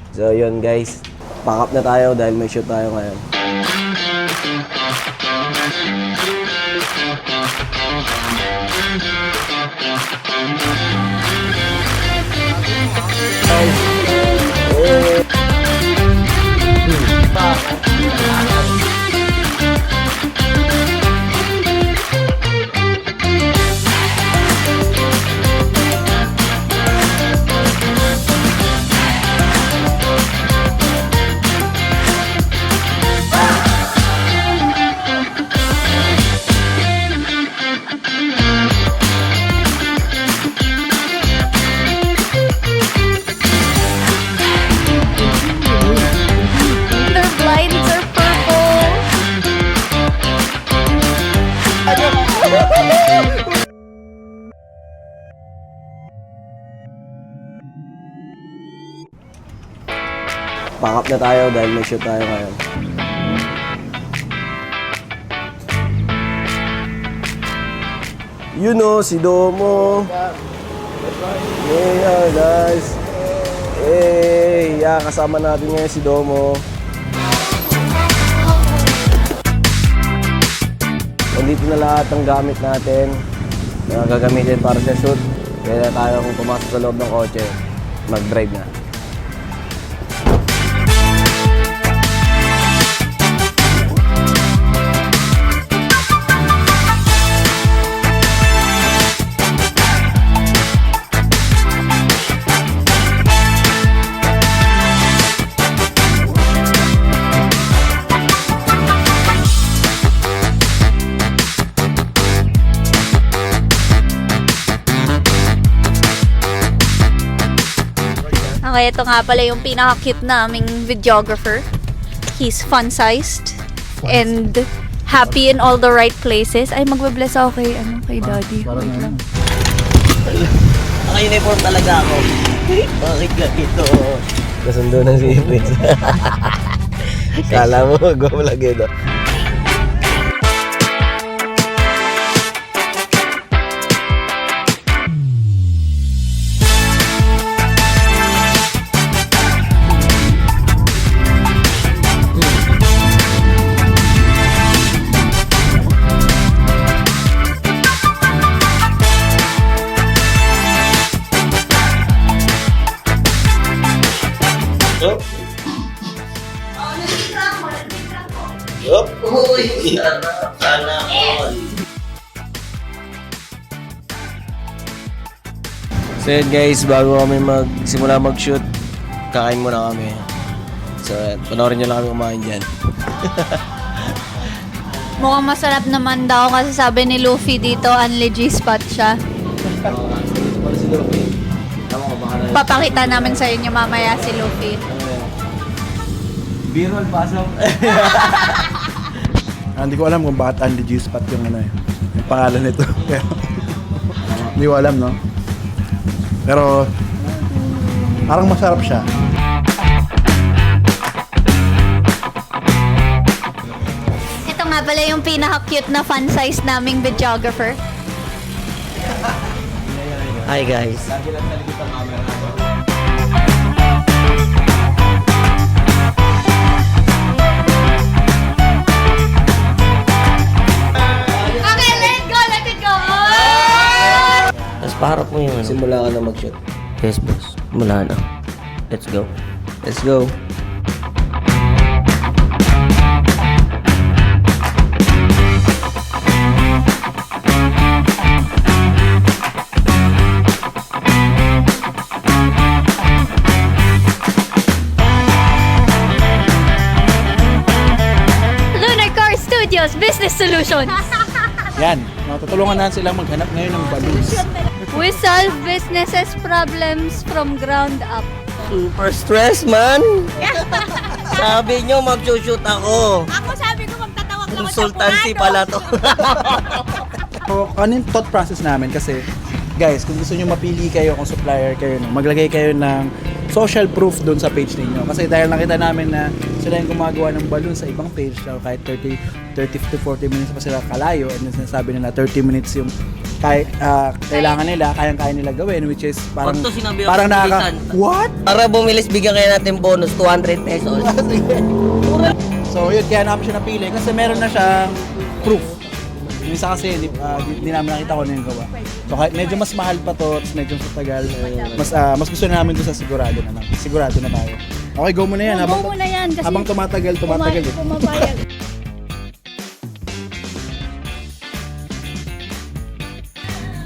So yun guys, pack up na tayo dahil may shoot tayo ngayon. Their blinds are purple. Pack up na tayo dahil may shoot tayo ngayon. You know, si Domo. Yeah, guys. Hey, yeah, kasama natin ngayon si Domo. Nandito na lahat ng gamit natin na gagamitin para sa shoot. Kaya tayo kung pumasok sa loob ng kotse, mag-drive na. Okay, ito nga pala yung pinaka-cute naming videographer. He's fun-sized and happy in all the right places. Ay, magbe-bless ako kay daddy. Wait lang. Naka-uniform talaga ako. Bakit ka ito? Kasundo ng sipit. Kala mo, go lagi ito. Yup. Uy, anak, sana all. So yun guys, bago kami magsimula mag-shoot, kakain muna kami. So yun, panoorin nyo lang kami kumain dyan. Mukhang masarap naman daw kasi sabi ni Luffy dito, only G-spot siya. Para si Luffy. Tama ko, baka na. Papakita namin sa inyo mamaya si Luffy. B-roll, pasok. Hindi ko alam kung bakit Andy G-Spot yung yung pangalan nito. Hindi ko alam, no? Pero parang masarap siya. Ito nga pala yung pinaka-cute na fun-size naming videographer. Hi guys. Okay, let it go! Let it go! Tapos paharap mo yung ano. Simula ka na mag-shoot. Yes, boss. Mula na. Let's go. Let's go. Lunar Car Studios Business Solutions. Yan. Matutulungan natin silang maghanap ngayon ng balloons. We solve businesses problems from ground up. Super stress, man! Sabi nyo, mag-shoot ako. Ako sabi ko magtatawag naman Consultancy pala to. So, ano yung thought process namin? Kasi, guys, kung gusto nyo mapili kayo kung supplier kayo, no, maglagay kayo ng social proof doon sa page ninyo. Kasi dahil nakita namin na sila yung gumagawa ng balloon sa ibang page, so kahit 30 30 to 40 minutes pa sila kalayo, and then sinasabi nila 30 minutes yung kailangan nila, kayang-kaya nila gawin, which is parang Pag to sinabi ako, parang bilisan. what? Para bumilis, bigyan kaya natin bonus, 200 pesos. So yun, kaya namin siya napili kasi meron na siyang proof. Yung isa kasi, di namin nakita ko na yung gawa. So kahit medyo mas mahal pa to, tapos medyo sa tagal, mas gusto na namin doon sa sigurado na lang. Sigurado na tayo. Okay, go mo na yan. Go mo na yan kasi habang tumatagal eh. Pumabayag.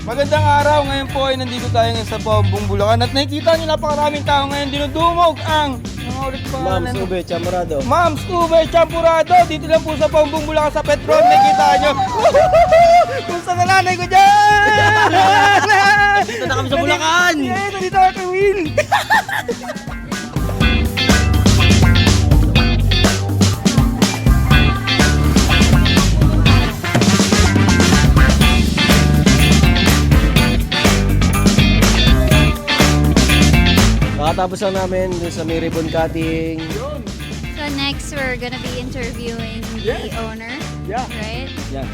Magandang araw, ngayon po ay nandito tayo ngayon sa Paumbong Bulacan at nakikita niyo napakaraming tao ngayon dinudumog ang mga ulit pa Ma'am, Ube, Chamorado. Ma'am Ube Champurado, dito lang po sa Paumbong Bulacan sa Petron, nakikita nyo. Kung sa nanay ko dyan! Dito na kami sa Bulacan! Yeah, nandito ako kay Will! Nakatapos lang namin dun sa may ribbon cutting. So next, we're gonna be interviewing the owner, Yeah. right? Yeah.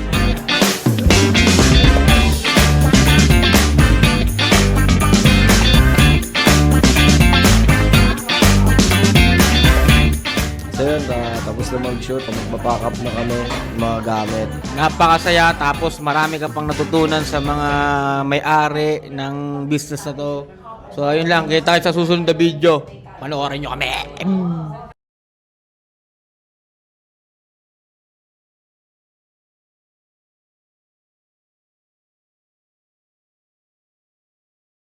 So yun, tapos na mag-shoot, magpapack up na kami ng mga gamit. Napakasaya, tapos marami ka pang natutunan sa mga may-ari ng business na to. So ayun lang, kita sa susunod na video. Panoorin nyo kami!